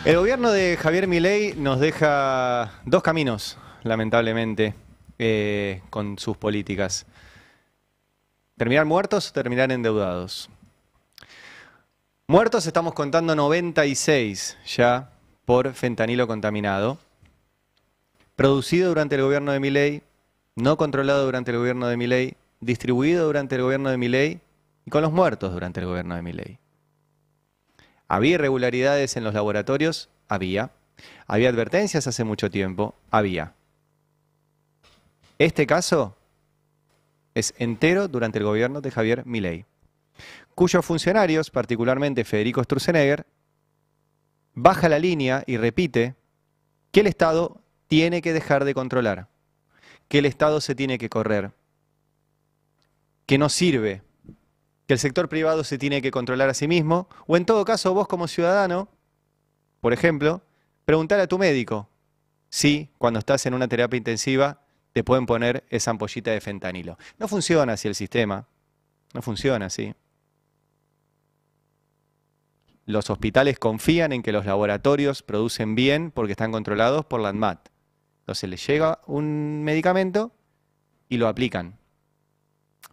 El gobierno de Javier Milei nos deja dos caminos, lamentablemente, con sus políticas. Terminar muertos o terminar endeudados. Muertos estamos contando 96 ya por fentanilo contaminado, producido durante el gobierno de Milei, no controlado durante el gobierno de Milei, distribuido durante el gobierno de Milei y con los muertos durante el gobierno de Milei. ¿Había irregularidades en los laboratorios? Había. ¿Había advertencias hace mucho tiempo? Había. Este caso es entero durante el gobierno de Javier Milei, cuyos funcionarios, particularmente Federico Sturzenegger, baja la línea y repite que el Estado tiene que dejar de controlar, que el Estado se tiene que correr, que no sirve, que el sector privado se tiene que controlar a sí mismo, o en todo caso vos como ciudadano, por ejemplo, preguntar a tu médico si cuando estás en una terapia intensiva te pueden poner esa ampollita de fentanilo. No funciona así el sistema, no funciona así. Los hospitales confían en que los laboratorios producen bien porque están controlados por la ANMAT. Entonces les llega un medicamento y lo aplican.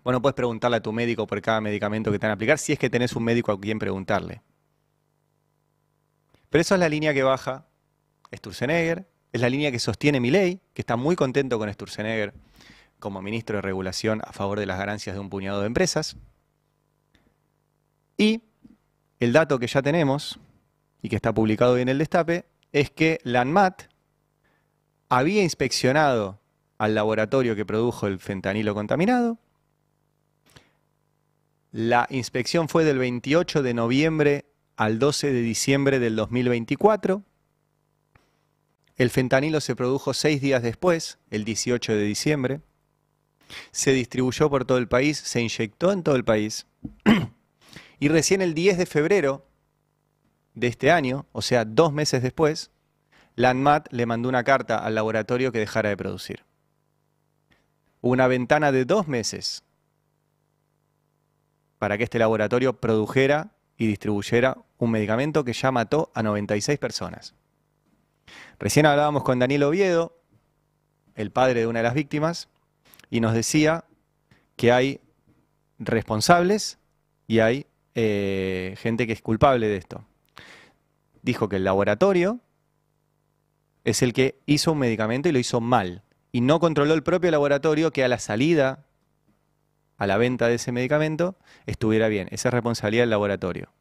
Vos no puedes preguntarle a tu médico por cada medicamento que te van a aplicar si es que tenés un médico a quien preguntarle. Pero esa es la línea que baja Sturzenegger, es la línea que sostiene Milei, que está muy contento con Sturzenegger como ministro de Regulación a favor de las ganancias de un puñado de empresas. Y el dato que ya tenemos, y que está publicado hoy en el Destape, es que la ANMAT había inspeccionado al laboratorio que produjo el fentanilo contaminado. La inspección fue del 28 de noviembre al 12 de diciembre del 2024. El fentanilo se produjo 6 días después, el 18 de diciembre. Se distribuyó por todo el país, se inyectó en todo el país. Y recién el 10 de febrero de este año, o sea, 2 meses después, la ANMAT le mandó una carta al laboratorio que dejara de producir. Una ventana de 2 meses para que este laboratorio produjera y distribuyera un medicamento que ya mató a 96 personas. Recién hablábamos con Daniel Oviedo, el padre de una de las víctimas, y nos decía que hay responsables y hay gente que es culpable de esto. Dijo que el laboratorio es el que hizo un medicamento y lo hizo mal. Y no controló el propio laboratorio que a la salida, a la venta de ese medicamento, estuviera bien. Esa es responsabilidad del laboratorio.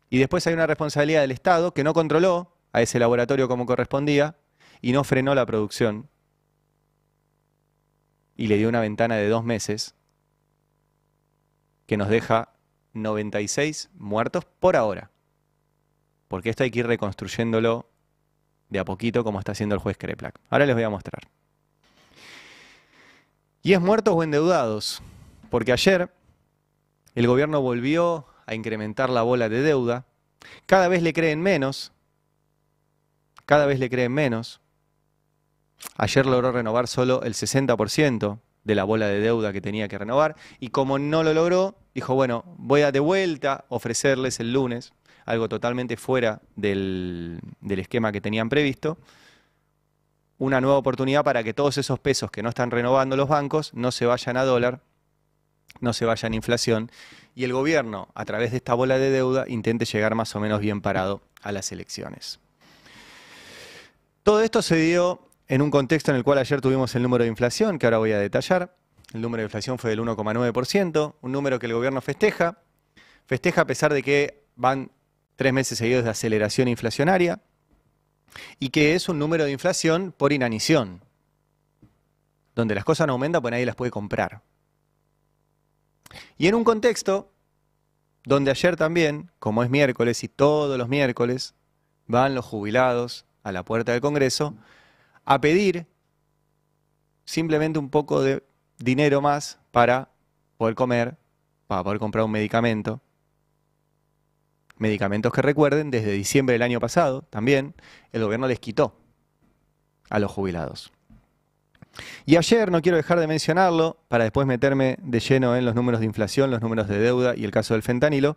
Y después hay una responsabilidad del Estado que no controló a ese laboratorio como correspondía y no frenó la producción. Y le dio una ventana de 2 meses que nos deja 96 muertos por ahora. Porque esto hay que ir reconstruyéndolo de a poquito como está haciendo el juez Kreplak. Ahora les voy a mostrar. Y es muertos o endeudados, porque ayer el gobierno volvió a incrementar la bola de deuda. Cada vez le creen menos. Cada vez le creen menos. Ayer logró renovar solo el 60% de la bola de deuda que tenía que renovar. Y como no lo logró, dijo, bueno, voy a de vuelta ofrecerles el lunes algo totalmente fuera del esquema que tenían previsto, una nueva oportunidad para que todos esos pesos que no están renovando los bancos no se vayan a dólar, no se vayan a inflación, y el gobierno, a través de esta bola de deuda, intente llegar más o menos bien parado a las elecciones. Todo esto se dio en un contexto en el cual ayer tuvimos el número de inflación, que ahora voy a detallar. El número de inflación fue del 1,9%, un número que el gobierno festeja. Festeja a pesar de que van 3 meses seguidos de aceleración inflacionaria y que es un número de inflación por inanición, donde las cosas no aumentan porque nadie las puede comprar. Y en un contexto donde ayer también, como es miércoles y todos los miércoles, van los jubilados a la puerta del Congreso a pedir simplemente un poco de dinero más para poder comer, para poder comprar un medicamento. Medicamentos que recuerden, desde diciembre del año pasado también el gobierno les quitó a los jubilados. Y ayer, no quiero dejar de mencionarlo, para después meterme de lleno en los números de inflación, los números de deuda y el caso del fentanilo,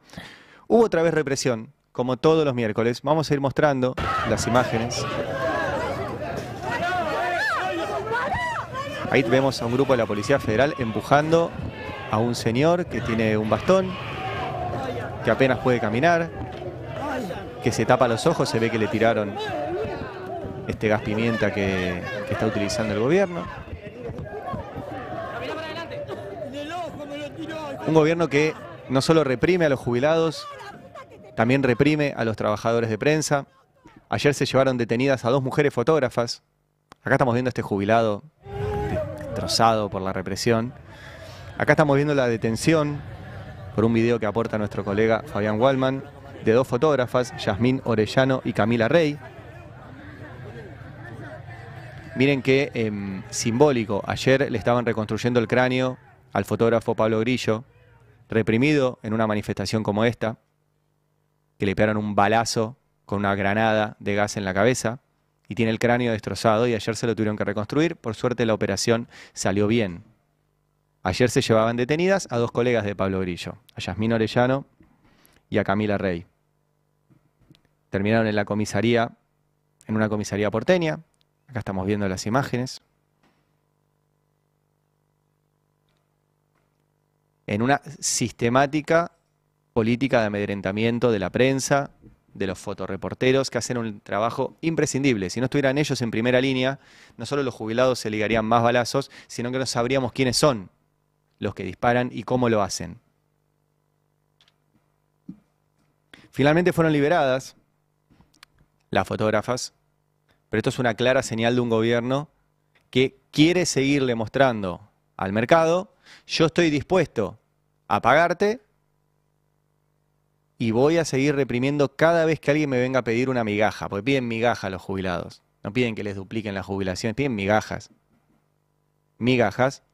hubo otra vez represión como todos los miércoles, vamos a ir mostrando las imágenes. Ahí vemos a un grupo de la Policía Federal empujando a un señor que tiene un bastón, que apenas puede caminar, que se tapa los ojos, se ve que le tiraron este gas pimienta que está utilizando el gobierno. Un gobierno que no solo reprime a los jubilados, también reprime a los trabajadores de prensa. Ayer se llevaron detenidas a 2 mujeres fotógrafas. Acá estamos viendo a este jubilado destrozado por la represión. Acá estamos viendo la detención, por un video que aporta nuestro colega Fabián Wallman, de 2 fotógrafas, Yasmín Orellano y Camila Rey. Miren qué simbólico. Ayer le estaban reconstruyendo el cráneo al fotógrafo Pablo Grillo, reprimido en una manifestación como esta, que le pegaron un balazo con una granada de gas en la cabeza y tiene el cráneo destrozado y ayer se lo tuvieron que reconstruir. Por suerte la operación salió bien. Ayer se llevaban detenidas a 2 colegas de Pablo Grillo, a Yasmín Orellano y a Camila Rey. Terminaron en la comisaría, en una comisaría porteña. Acá estamos viendo las imágenes. En una sistemática política de amedrentamiento de la prensa, de los fotoreporteros, que hacen un trabajo imprescindible. Si no estuvieran ellos en primera línea, no solo los jubilados se ligarían más balazos, sino que no sabríamos quiénes son los que disparan y cómo lo hacen. Finalmente fueron liberadas las fotógrafas, pero esto es una clara señal de un gobierno que quiere seguirle mostrando al mercado: yo estoy dispuesto a pagarte y voy a seguir reprimiendo cada vez que alguien me venga a pedir una migaja, porque piden migaja a los jubilados. No piden que les dupliquen las jubilaciones, piden migajas. Migajas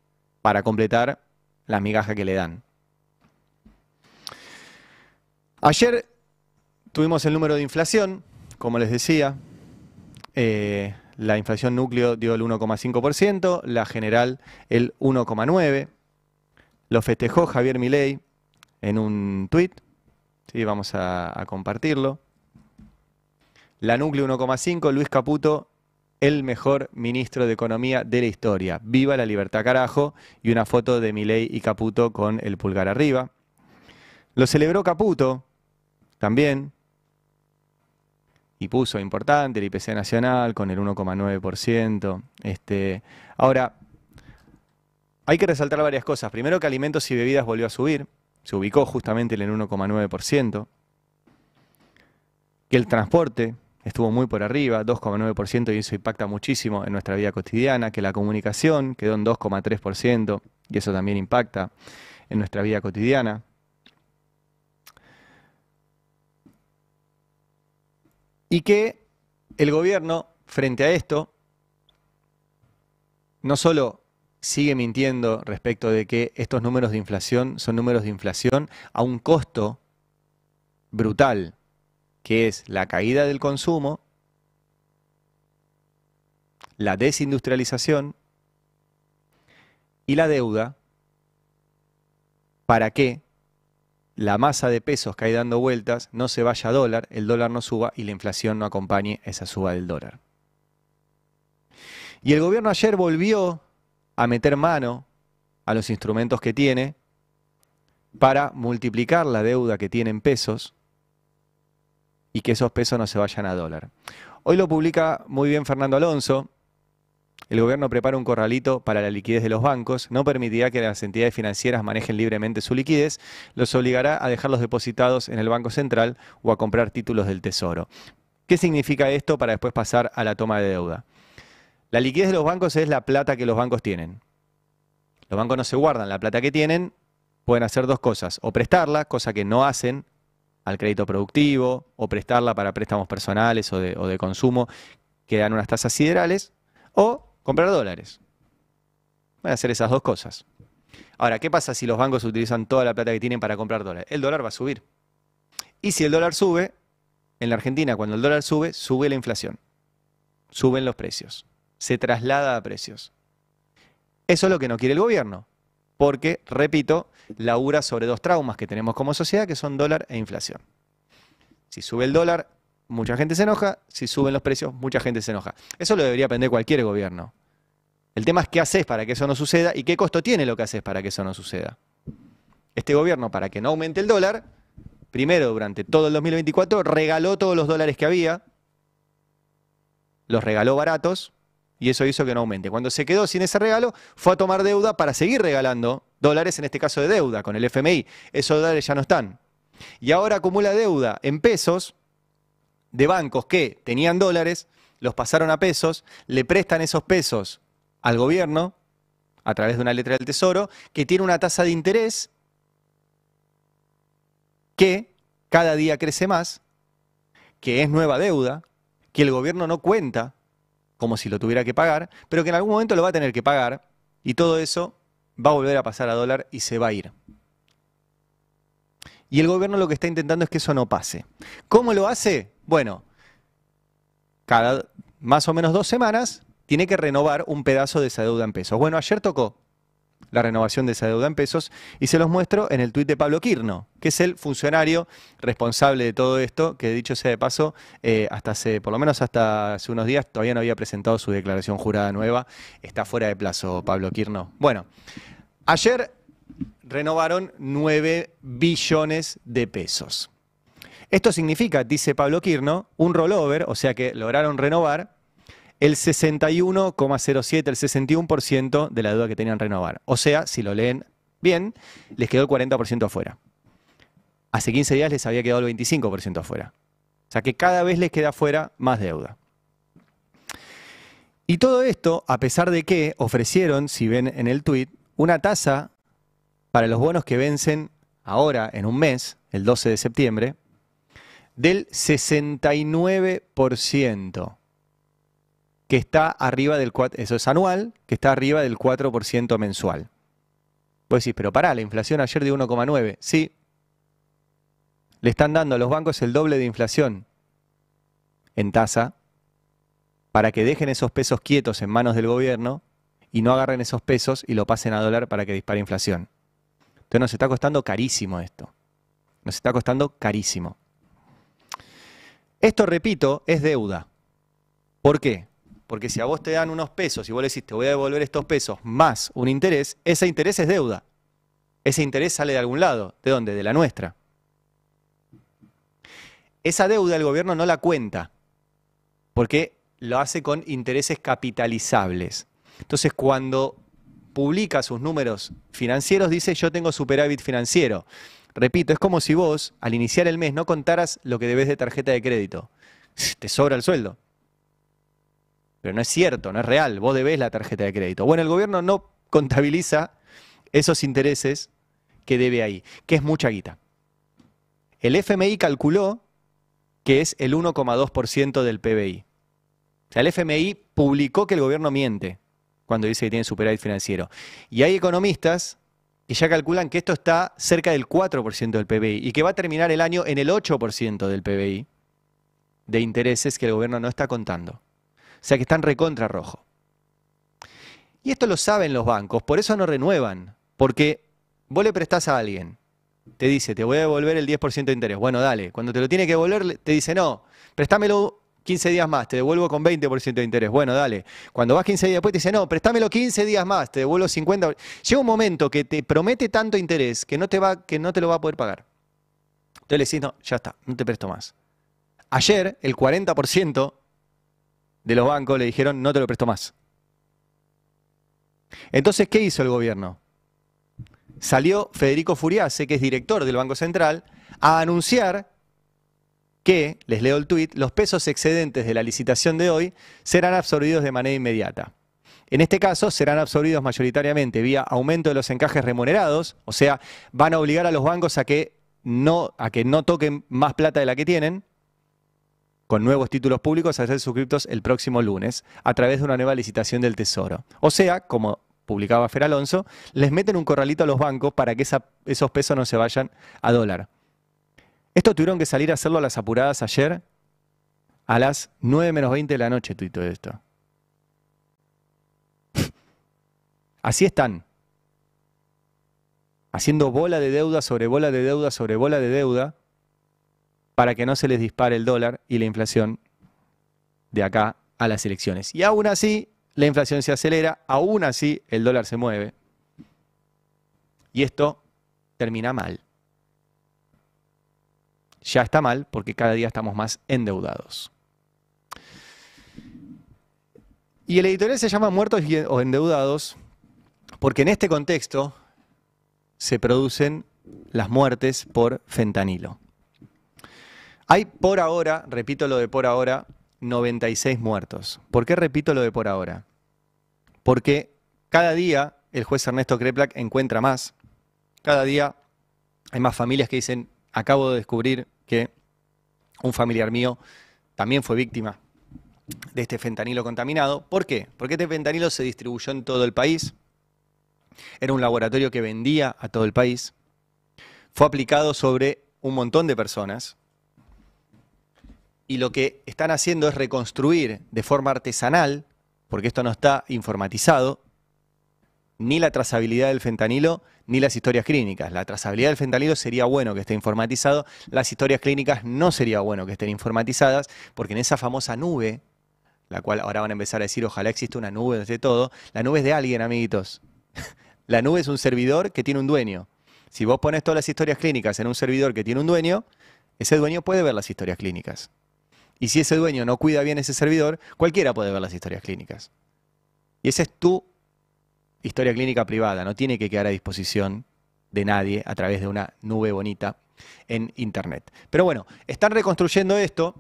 para completar las migajas que le dan. Ayer tuvimos el número de inflación, como les decía. La inflación núcleo dio el 1,5%, la general el 1,9%. Lo festejó Javier Milei en un tuit. Sí, vamos a compartirlo. La núcleo 1,5%, Luis Caputo, el mejor ministro de Economía de la historia. Viva la libertad, carajo. Y una foto de Milei y Caputo con el pulgar arriba. Lo celebró Caputo también. Y puso importante el IPC nacional con el 1,9%. Ahora, hay que resaltar varias cosas. Primero, que alimentos y bebidas volvió a subir. Se ubicó justamente en el 1,9%. Que el transporte estuvo muy por arriba, 2,9%, y eso impacta muchísimo en nuestra vida cotidiana. Que la comunicación quedó en 2,3%, y eso también impacta en nuestra vida cotidiana. Y que el gobierno, frente a esto, no solo sigue mintiendo respecto de que estos números de inflación son números de inflación a un costo brutal, que es la caída del consumo, la desindustrialización y la deuda, para que la masa de pesos que hay dando vueltas no se vaya a dólar, el dólar no suba y la inflación no acompañe esa suba del dólar. Y el gobierno ayer volvió a meter mano a los instrumentos que tiene para multiplicar la deuda que tiene en pesos y que esos pesos no se vayan a dólar. Hoy lo publica muy bien Fernando Alonso. El gobierno prepara un corralito para la liquidez de los bancos, no permitirá que las entidades financieras manejen libremente su liquidez, los obligará a dejarlos depositados en el Banco Central o a comprar títulos del Tesoro. ¿Qué significa esto para después pasar a la toma de deuda? La liquidez de los bancos es la plata que los bancos tienen. Los bancos no se guardan la plata que tienen, pueden hacer 2 cosas: o prestarla, cosa que no hacen, al crédito productivo, o prestarla para préstamos personales o de consumo que dan unas tasas siderales, o comprar dólares. Van a hacer esas 2 cosas. Ahora, ¿qué pasa si los bancos utilizan toda la plata que tienen para comprar dólares? El dólar va a subir. Y si el dólar sube, en la Argentina, cuando el dólar sube, sube la inflación. Suben los precios. Se traslada a precios. Eso es lo que no quiere el gobierno. Porque, repito, labura sobre 2 traumas que tenemos como sociedad, que son dólar e inflación. Si sube el dólar, mucha gente se enoja. Si suben los precios, mucha gente se enoja. Eso lo debería aprender cualquier gobierno. El tema es qué haces para que eso no suceda y qué costo tiene lo que haces para que eso no suceda. Este gobierno, para que no aumente el dólar, primero, durante todo el 2024, regaló todos los dólares que había, los regaló baratos, y eso hizo que no aumente. Cuando se quedó sin ese regalo, fue a tomar deuda para seguir regalando dólares, en este caso de deuda, con el FMI. Esos dólares ya no están. Y ahora acumula deuda en pesos de bancos que tenían dólares, los pasaron a pesos, le prestan esos pesos al gobierno a través de una letra del Tesoro, que tiene una tasa de interés que cada día crece más, que es nueva deuda, que el gobierno no cuenta como si lo tuviera que pagar, pero que en algún momento lo va a tener que pagar, y todo eso va a volver a pasar a dólar y se va a ir. Y el gobierno lo que está intentando es que eso no pase. ¿Cómo lo hace? Bueno, cada más o menos 2 semanas tiene que renovar un pedazo de esa deuda en pesos. Bueno, ayer tocó la renovación de esa deuda en pesos y se los muestro en el tuit de Pablo Quirno, que es el funcionario responsable de todo esto, que dicho sea de paso, por lo menos hasta hace unos días todavía no había presentado su declaración jurada nueva. Está fuera de plazo, Pablo Quirno. Bueno, ayer renovaron 9 billones de pesos. Esto significa, dice Pablo Quirno, un rollover, o sea que lograron renovar el 61,07, el 61% de la deuda que tenían renovar. O sea, si lo leen bien, les quedó el 40% afuera. Hace 15 días les había quedado el 25% afuera. O sea que cada vez les queda afuera más deuda. Y todo esto, a pesar de que ofrecieron, si ven en el tuit, una tasa para los bonos que vencen ahora en un mes, el 12 de septiembre, del 69%. Que está arriba del 4%, eso es anual, que está arriba del 4% mensual. Vos decís, pero pará, la inflación ayer de 1,9. Sí, le están dando a los bancos el doble de inflación en tasa para que dejen esos pesos quietos en manos del gobierno y no agarren esos pesos y lo pasen a dólar para que dispare inflación. Entonces nos está costando carísimo esto. Nos está costando carísimo. Esto, repito, es deuda. ¿Por qué? Porque si a vos te dan unos pesos y vos le decís, te voy a devolver estos pesos más un interés, ese interés es deuda. Ese interés sale de algún lado. ¿De dónde? De la nuestra. Esa deuda el gobierno no la cuenta, porque lo hace con intereses capitalizables. Entonces, cuando publica sus números financieros, dice, yo tengo superávit financiero. Repito, es como si vos, al iniciar el mes, no contaras lo que debes de tarjeta de crédito. Te sobra el sueldo. Pero no es cierto, no es real, vos debés la tarjeta de crédito. Bueno, el gobierno no contabiliza esos intereses que debe ahí, que es mucha guita. El FMI calculó que es el 1,2% del PBI. O sea, el FMI publicó que el gobierno miente cuando dice que tiene superávit financiero. Y hay economistas que ya calculan que esto está cerca del 4% del PBI y que va a terminar el año en el 8% del PBI de intereses que el gobierno no está contando. O sea que están recontra rojo. Y esto lo saben los bancos, por eso no renuevan. Porque vos le prestás a alguien, te dice, te voy a devolver el 10% de interés. Bueno, dale. Cuando te lo tiene que devolver, te dice, no, préstamelo 15 días más, te devuelvo con 20% de interés. Bueno, dale. Cuando vas 15 días después, te dice, no, préstamelo 15 días más, te devuelvo 50%. Llega un momento que te promete tanto interés que no te lo va a poder pagar. Entonces le decís, no, ya está, no te presto más. Ayer, el 40% de los bancos le dijeron, no te lo presto más. Entonces, ¿qué hizo el gobierno? Salió Federico Furiase, que es director del Banco Central, a anunciar que, les leo el tuit, los pesos excedentes de la licitación de hoy serán absorbidos de manera inmediata. En este caso, serán absorbidos mayoritariamente vía aumento de los encajes remunerados, o sea, van a obligar a los bancos a que no toquen más plata de la que tienen, con nuevos títulos públicos a ser suscriptos el próximo lunes, a través de una nueva licitación del Tesoro. O sea, como publicaba Fer Alonso, les meten un corralito a los bancos para que esos pesos no se vayan a dólar. Esto tuvieron que salir a hacerlo a las apuradas ayer, a las 9 menos 20 de la noche, tuito de esto. Así están. Haciendo bola de deuda sobre bola de deuda sobre bola de deuda, para que no se les dispare el dólar y la inflación de acá a las elecciones. Y aún así, la inflación se acelera, aún así el dólar se mueve. Y esto termina mal. Ya está mal porque cada día estamos más endeudados. Y el editorial se llama Muertos o Endeudados porque en este contexto se producen las muertes por fentanilo. Hay por ahora, repito lo de por ahora, 96 muertos. ¿Por qué repito lo de por ahora? Porque cada día el juez Ernesto Kreplak encuentra más. Cada día hay más familias que dicen, acabo de descubrir que un familiar mío también fue víctima de este fentanilo contaminado. ¿Por qué? Porque este fentanilo se distribuyó en todo el país. Era un laboratorio que vendía a todo el país. Fue aplicado sobre un montón de personas. Y lo que están haciendo es reconstruir de forma artesanal, porque esto no está informatizado, ni la trazabilidad del fentanilo, ni las historias clínicas. La trazabilidad del fentanilo sería bueno que esté informatizado, las historias clínicas no sería bueno que estén informatizadas, porque en esa famosa nube, la cual ahora van a empezar a decir, ojalá exista una nube de todo, la nube es de alguien, amiguitos. La nube es un servidor que tiene un dueño. Si vos pones todas las historias clínicas en un servidor que tiene un dueño, ese dueño puede ver las historias clínicas. Y si ese dueño no cuida bien ese servidor, cualquiera puede ver las historias clínicas. Y esa es tu historia clínica privada, no tiene que quedar a disposición de nadie a través de una nube bonita en Internet. Pero bueno, están reconstruyendo esto,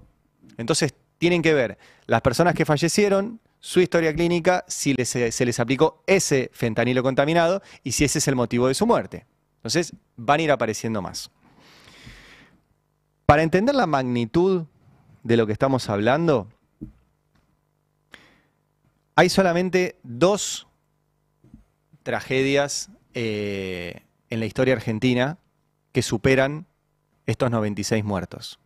entonces tienen que ver las personas que fallecieron, su historia clínica, si se les aplicó ese fentanilo contaminado y si ese es el motivo de su muerte. Entonces van a ir apareciendo más. Para entender la magnitud de lo que estamos hablando, hay solamente 2 tragedias en la historia argentina que superan estos 96 muertos.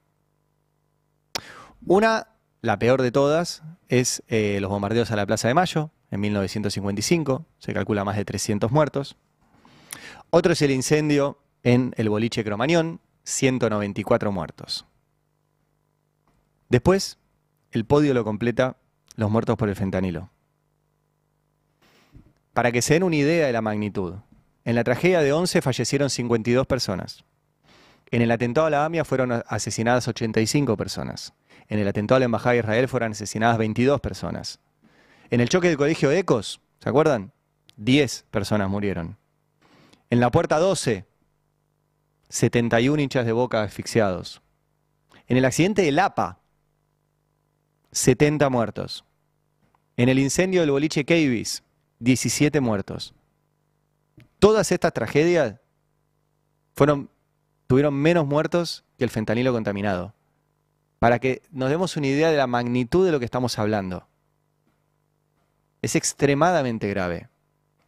Una, la peor de todas, es los bombardeos a la Plaza de Mayo en 1955, se calcula más de 300 muertos. Otro es el incendio en el boliche Cromañón, 194 muertos. Después, el podio lo completa los muertos por el fentanilo. Para que se den una idea de la magnitud, en la tragedia de Once fallecieron 52 personas. En el atentado a la AMIA fueron asesinadas 85 personas. En el atentado a la Embajada de Israel fueron asesinadas 22 personas. En el choque del colegio de Ecos, ¿se acuerdan? 10 personas murieron. En la Puerta 12, 71 hinchas de Boca asfixiados. En el accidente de Lapa, 70 muertos. En el incendio del boliche Cavis, 17 muertos. Todas estas tragedias tuvieron menos muertos que el fentanilo contaminado. Para que nos demos una idea de la magnitud de lo que estamos hablando. Es extremadamente grave.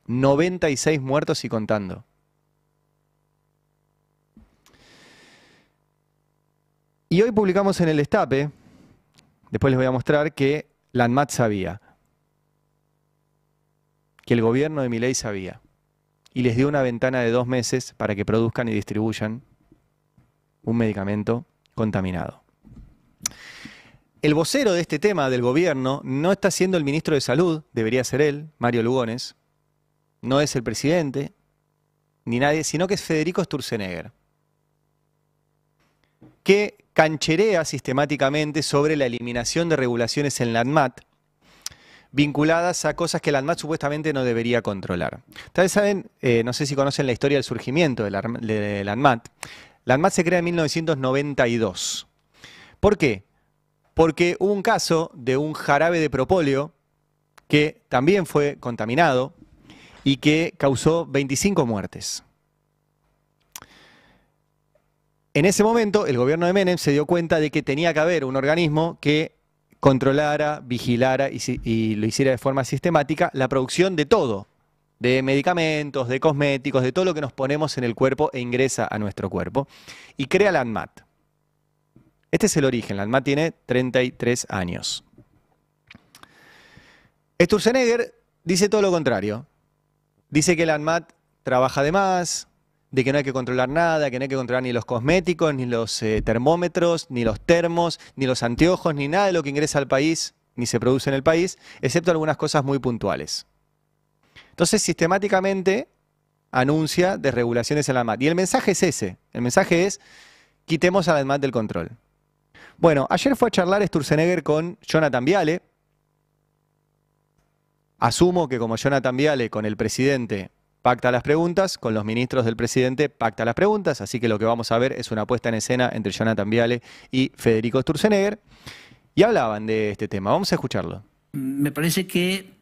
96 muertos y contando. Y hoy publicamos en el Destape, después les voy a mostrar que la ANMAT sabía, que el gobierno de Milei sabía, y les dio una ventana de 2 meses para que produzcan y distribuyan un medicamento contaminado. El vocero de este tema del gobierno no está siendo el ministro de Salud, debería ser él, Mario Lugones, no es el presidente, ni nadie, sino que es Federico Sturzenegger, que cancherea sistemáticamente sobre la eliminación de regulaciones en la ANMAT, vinculadas a cosas que la ANMAT supuestamente no debería controlar. Ustedes saben, no sé si conocen la historia del surgimiento de la ANMAT. La ANMAT se crea en 1992. ¿Por qué? Porque hubo un caso de un jarabe de propóleo que también fue contaminado y que causó 25 muertes. En ese momento, el gobierno de Menem se dio cuenta de que tenía que haber un organismo que controlara, vigilara y lo hiciera de forma sistemática la producción de todo, de medicamentos, de cosméticos, de todo lo que nos ponemos en el cuerpo e ingresa a nuestro cuerpo, y crea la ANMAT. Este es el origen, la ANMAT tiene 33 años. Sturzenegger dice todo lo contrario. Dice que la ANMAT trabaja de más, de que no hay que controlar nada, que no hay que controlar ni los cosméticos, ni los termómetros, ni los termos, ni los anteojos, ni nada de lo que ingresa al país, ni se produce en el país, excepto algunas cosas muy puntuales. Entonces, sistemáticamente anuncia desregulaciones en la ANMAT. Y el mensaje es ese. El mensaje es, quitemos a la ANMAT del control. Bueno, ayer fue a charlar Sturzenegger con Jonathan Viale. Asumo que como Jonathan Viale con el presidente pacta las preguntas, con los ministros del presidente pacta las preguntas, así que lo que vamos a ver es una puesta en escena entre Jonathan Viale y Federico Sturzenegger, y hablaban de este tema. Vamos a escucharlo. Me parece que,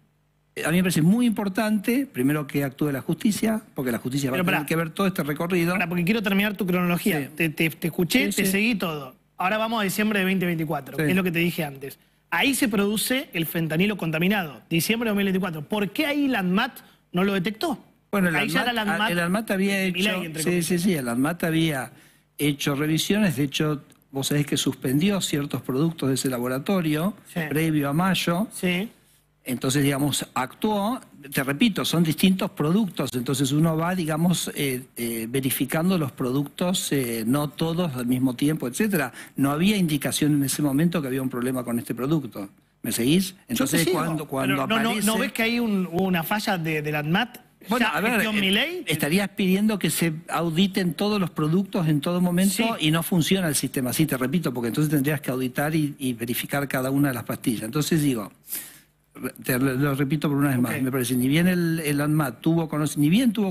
a mí me parece muy importante, primero que actúe la justicia, porque la justicia va a tener que ver todo este recorrido. Ahora, porque quiero terminar tu cronología. Sí. Te escuché, Sí, te sí. seguí todo. Ahora vamos a diciembre de 2024, Sí. que es lo que te dije antes. Ahí se produce el fentanilo contaminado, diciembre de 2024. ¿Por qué ahí la ANMAT no lo detectó? Bueno, Ahí ya era la ANMAT, el ANMAT había de hecho, Milei, entre comillas. el ANMAT había hecho revisiones, de hecho, vos sabés que suspendió ciertos productos de ese laboratorio Sí. previo a mayo. Sí. Entonces, digamos, actuó, te repito, son distintos productos, entonces uno va, digamos, verificando los productos, no todos al mismo tiempo, etcétera. No había indicación en ese momento que había un problema con este producto. ¿Me seguís? Entonces, Yo te sigo, cuando pero aparece... ¿No ves que hay hubo una falla de la ANMAT? Bueno, Ya a ver, gestión Milei. estarías pidiendo que se auditen todos los productos en todo momento Sí. y no funciona el sistema así, te repito, porque entonces tendrías que auditar y verificar cada una de las pastillas. Entonces digo, te lo repito por una vez más, Ok. me parece, ni bien el ANMAT tuvo conocimiento,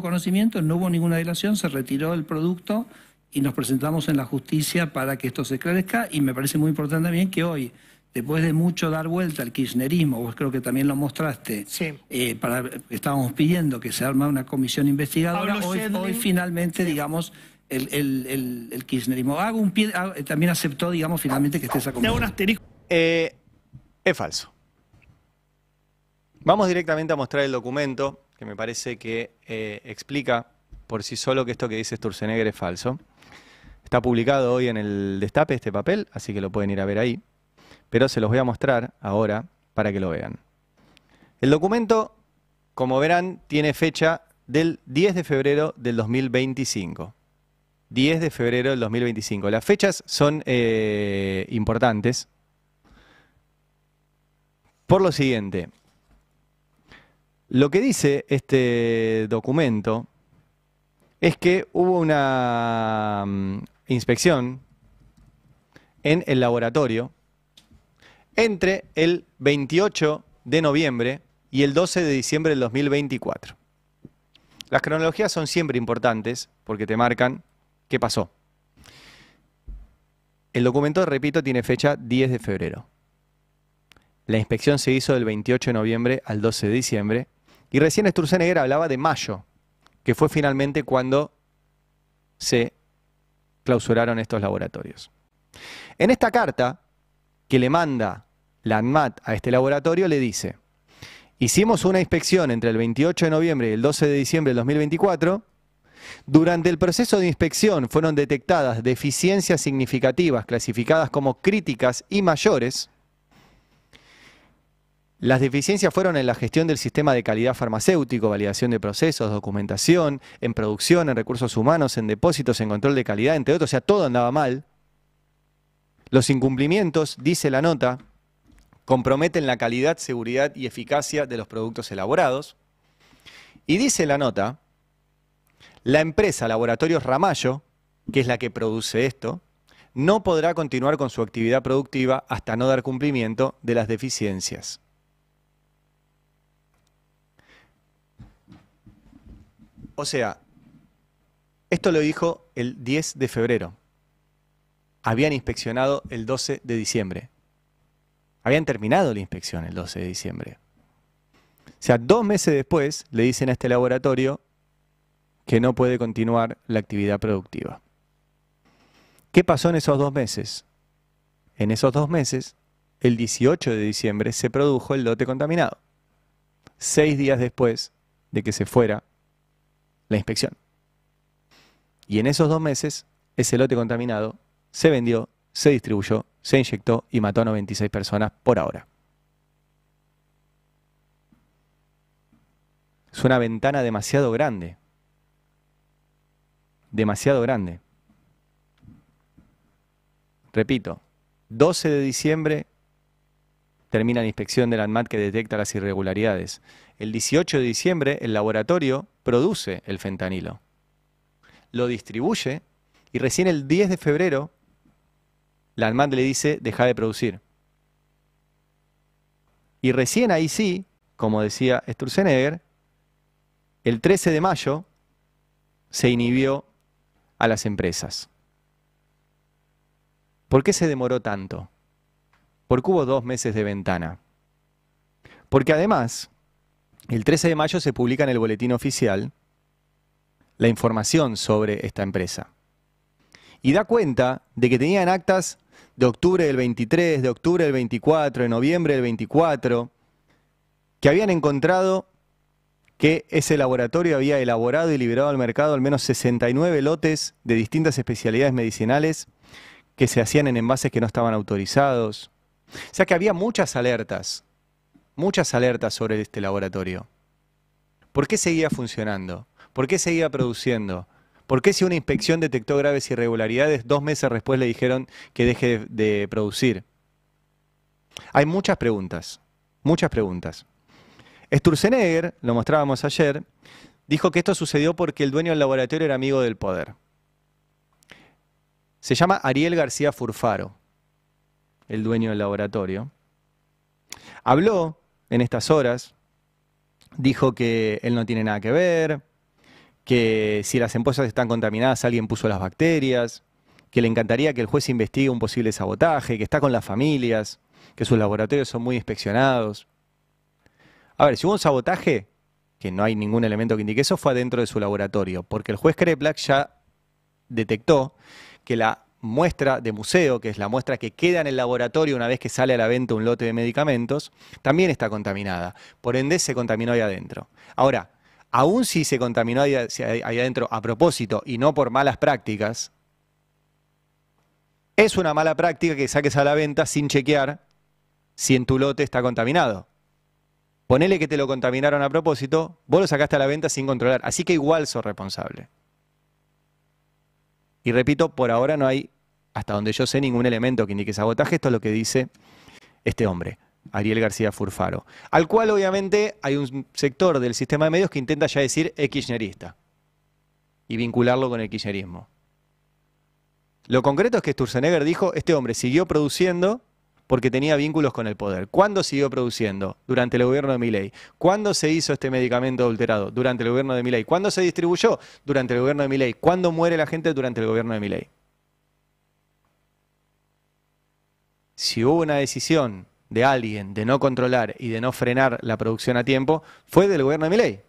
no hubo ninguna dilación, se retiró el producto y nos presentamos en la justicia para que esto se esclarezca, y me parece muy importante también que hoy, después de mucho dar vuelta al kirchnerismo, vos creo que también lo mostraste, Sí. estábamos pidiendo que se arma una comisión investigadora, Pablo hoy Schedlin. finalmente, digamos, el kirchnerismo también aceptó, digamos, finalmente que esté esa Te hago un comisión. asterisco. Es falso. Vamos directamente a mostrar el documento, que me parece que explica por sí solo que esto que dice Sturzenegger es falso. Está publicado hoy en el Destape este papel, así que lo pueden ir a ver ahí. Pero se los voy a mostrar ahora para que lo vean. El documento, como verán, tiene fecha del 10 de febrero del 2025. 10 de febrero del 2025. Las fechas son importantes por lo siguiente. Lo que dice este documento es que hubo una inspección en el laboratorio entre el 28 de noviembre y el 12 de diciembre del 2024. Las cronologías son siempre importantes porque te marcan qué pasó. El documento, repito, tiene fecha 10 de febrero. La inspección se hizo del 28 de noviembre al 12 de diciembre y recién Sturzenegger hablaba de mayo, que fue finalmente cuando se clausuraron estos laboratorios. En esta carta que le manda la ANMAT a este laboratorio le dice: hicimos una inspección entre el 28 de noviembre y el 12 de diciembre del 2024. Durante el proceso de inspección fueron detectadas deficiencias significativas clasificadas como críticas y mayores. Las deficiencias fueron en la gestión del sistema de calidad farmacéutico, validación de procesos, documentación, en producción, en recursos humanos, en depósitos, en control de calidad, entre otros. O sea, todo andaba mal. Los incumplimientos, dice la nota, comprometen la calidad, seguridad y eficacia de los productos elaborados. Y dice la nota, la empresa Laboratorios Ramallo, que es la que produce esto, no podrá continuar con su actividad productiva hasta no dar cumplimiento de las deficiencias. O sea, esto lo dijo el 10 de febrero. Habían inspeccionado el 12 de diciembre. Habían terminado la inspección el 12 de diciembre. O sea, 2 meses después le dicen a este laboratorio que no puede continuar la actividad productiva. ¿Qué pasó en esos 2 meses? En esos 2 meses, el 18 de diciembre, se produjo el lote contaminado. 6 días después de que se fuera la inspección. Y en esos 2 meses, ese lote contaminado se vendió, se distribuyó, se inyectó y mató a 96 personas por ahora. Es una ventana demasiado grande. demasiado grande. Repito, 12 de diciembre termina la inspección de la ANMAT que detecta las irregularidades. El 18 de diciembre el laboratorio produce el fentanilo, lo distribuye y recién el 10 de febrero la ANMAT le dice deja de producir. Y recién ahí sí, como decía Sturzenegger, el 13 de mayo se inhibió a las empresas. ¿Por qué se demoró tanto? Porque hubo 2 meses de ventana. Porque además, el 13 de mayo se publica en el boletín oficial la información sobre esta empresa. Y da cuenta de que tenían actas de octubre del 23, de octubre del 24, de noviembre del 24, que habían encontrado que ese laboratorio había elaborado y liberado al mercado al menos 69 lotes de distintas especialidades medicinales que se hacían en envases que no estaban autorizados. O sea que había muchas alertas sobre este laboratorio. ¿Por qué seguía funcionando? ¿Por qué seguía produciendo? ¿Por qué si una inspección detectó graves irregularidades, 2 meses después le dijeron que deje de producir? Hay muchas preguntas, muchas preguntas. Sturzenegger, lo mostrábamos ayer, dijo que esto sucedió porque el dueño del laboratorio era amigo del poder. Se llama Ariel García Furfaro, el dueño del laboratorio. Habló en estas horas, dijo que él no tiene nada que ver, que si las empresas están contaminadas alguien puso las bacterias, que le encantaría que el juez investigue un posible sabotaje, que está con las familias, que sus laboratorios son muy inspeccionados. A ver, si hubo un sabotaje, que no hay ningún elemento que indique eso, fue adentro de su laboratorio, porque el juez Kreplak ya detectó que la muestra de museo, que es la muestra que queda en el laboratorio una vez que sale a la venta un lote de medicamentos, también está contaminada. Por ende, se contaminó ahí adentro. Ahora, aún si se contaminó ahí adentro a propósito y no por malas prácticas, es una mala práctica que saques a la venta sin chequear si en tu lote está contaminado. Ponele que te lo contaminaron a propósito, vos lo sacaste a la venta sin controlar, así que igual sos responsable. Y repito, por ahora no hay, hasta donde yo sé, ningún elemento que indique sabotaje. Esto es lo que dice este hombre, Ariel García Furfaro, al cual obviamente hay un sector del sistema de medios que intenta ya decir kirchnerista y vincularlo con el kirchnerismo. Lo concreto es que Sturzenegger dijo, este hombre siguió produciendo porque tenía vínculos con el poder. ¿Cuándo siguió produciendo? Durante el gobierno de Milei. ¿Cuándo se hizo este medicamento adulterado? Durante el gobierno de Milei. ¿Cuándo se distribuyó? Durante el gobierno de Milei. ¿Cuándo muere la gente? Durante el gobierno de Milei. Si hubo una decisión de alguien de no controlar y de no frenar la producción a tiempo, fue del gobierno de Milei.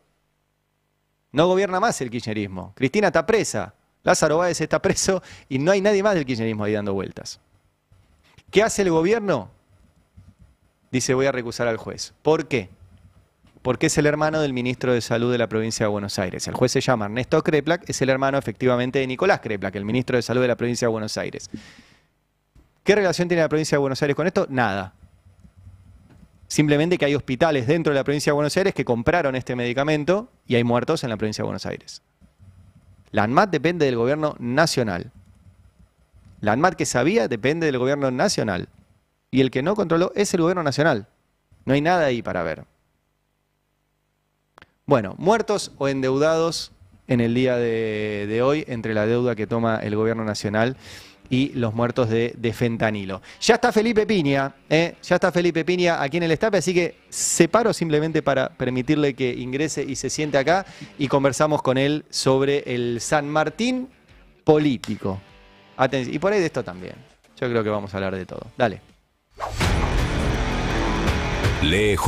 No gobierna más el kirchnerismo. Cristina está presa, Lázaro Báez está preso y no hay nadie más del kirchnerismo ahí dando vueltas. ¿Qué hace el gobierno? Dice, voy a recusar al juez. ¿Por qué? Porque es el hermano del ministro de Salud de la provincia de Buenos Aires. El juez se llama Ernesto Kreplak, es el hermano efectivamente de Nicolás Kreplak, el ministro de Salud de la provincia de Buenos Aires. ¿Qué relación tiene la provincia de Buenos Aires con esto? Nada. Simplemente que hay hospitales dentro de la provincia de Buenos Aires que compraron este medicamento y hay muertos en la provincia de Buenos Aires. La ANMAT depende del gobierno nacional. La ANMAT que sabía depende del gobierno nacional. Y el que no controló es el gobierno nacional. No hay nada ahí para ver. Bueno, muertos o endeudados en el día de hoy entre la deuda que toma el gobierno nacional y los muertos de fentanilo. Ya está Felipe Piña, ya está Felipe Piña aquí en el Estape, así que separo simplemente para permitirle que ingrese y se siente acá y conversamos con él sobre el San Martín político. Atención, y por ahí de esto también. Yo creo que vamos a hablar de todo. Dale. Lejos.